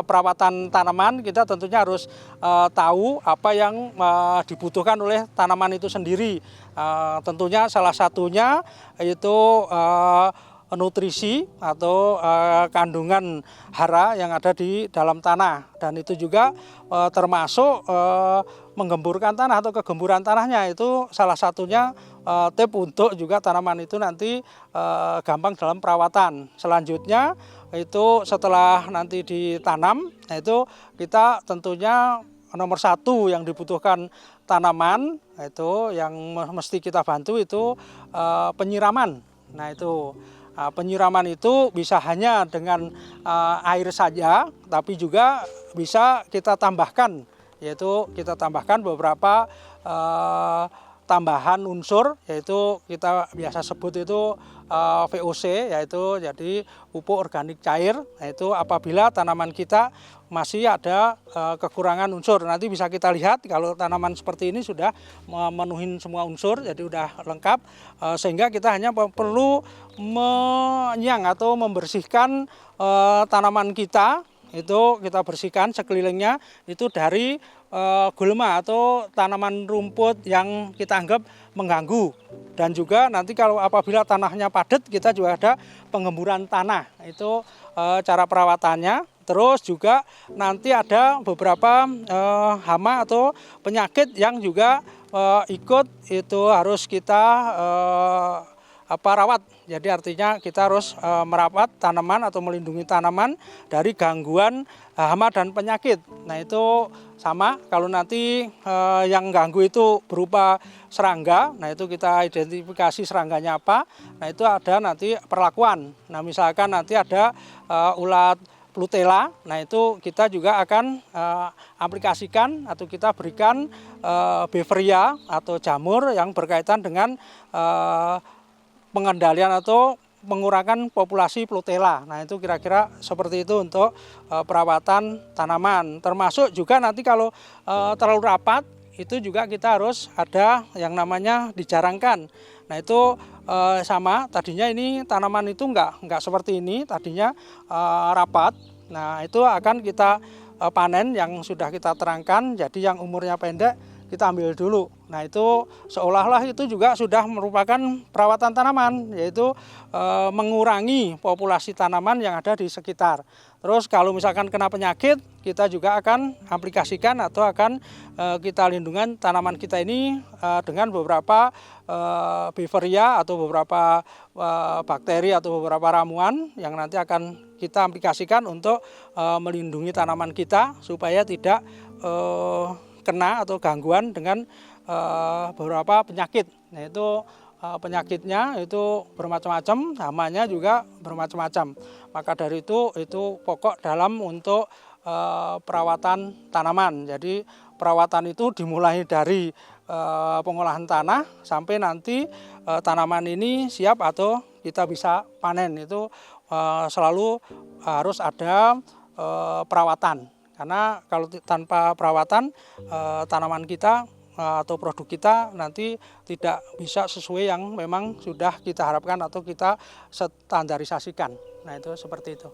perawatan tanaman kita tentunya harus tahu apa yang dibutuhkan oleh tanaman itu sendiri. Tentunya salah satunya itu nutrisi atau kandungan hara yang ada di dalam tanah, dan itu juga termasuk menggemburkan tanah atau kegemburan tanahnya, itu salah satunya tip untuk juga tanaman itu nanti gampang dalam perawatan. Selanjutnya itu setelah nanti ditanam, nah itu kita tentunya nomor satu yang dibutuhkan tanaman itu yang mesti kita bantu itu penyiraman. Nah itu penyiraman itu bisa hanya dengan air saja, tapi juga bisa kita tambahkan, yaitu kita tambahkan beberapa tambahan unsur, yaitu kita biasa sebut itu VOC, yaitu jadi pupuk organik cair. Nah itu apabila tanaman kita masih ada kekurangan unsur, nanti bisa kita lihat kalau tanaman seperti ini sudah memenuhi semua unsur, jadi udah lengkap, sehingga kita hanya perlu menyang atau membersihkan tanaman kita. Itu kita bersihkan sekelilingnya itu dari gulma atau tanaman rumput yang kita anggap mengganggu. Dan juga nanti kalau apabila tanahnya padat, kita juga ada penggemburan tanah. Itu cara perawatannya. Terus juga nanti ada beberapa hama atau penyakit yang juga ikut itu harus kita rawat. Jadi artinya kita harus merawat tanaman atau melindungi tanaman dari gangguan hama dan penyakit. Nah itu sama, kalau nanti yang ganggu itu berupa serangga, nah itu kita identifikasi serangganya apa. Nah itu ada nanti perlakuan. Nah misalkan nanti ada ulat Plutela, nah itu kita juga akan aplikasikan atau kita berikan beveria atau jamur yang berkaitan dengan pengendalian atau mengurangi populasi Plutela. Nah itu kira-kira seperti itu untuk perawatan tanaman. Termasuk juga nanti kalau terlalu rapat, itu juga kita harus ada yang namanya dijarangkan. Nah itu sama, tadinya ini tanaman itu enggak seperti ini, tadinya rapat. Nah itu akan kita panen yang sudah kita terangkan, jadi yang umurnya pendek kita ambil dulu. Nah itu seolah-olah itu juga sudah merupakan perawatan tanaman, yaitu mengurangi populasi tanaman yang ada di sekitar. Terus kalau misalkan kena penyakit, kita juga akan aplikasikan atau akan kita lindungan tanaman kita ini dengan beberapa beveria atau beberapa bakteri atau beberapa ramuan yang nanti akan kita aplikasikan untuk melindungi tanaman kita supaya tidak kena atau gangguan dengan beberapa penyakit. Nah itu penyakitnya itu bermacam-macam, hamanya juga bermacam-macam. Maka dari itu pokok dalam untuk perawatan tanaman. Jadi perawatan itu dimulai dari pengolahan tanah sampai nanti tanaman ini siap atau kita bisa panen. Itu selalu harus ada perawatan. Karena kalau tanpa perawatan tanaman kita atau produk kita nanti tidak bisa sesuai yang memang sudah kita harapkan atau kita standarisasikan. Nah itu seperti itu.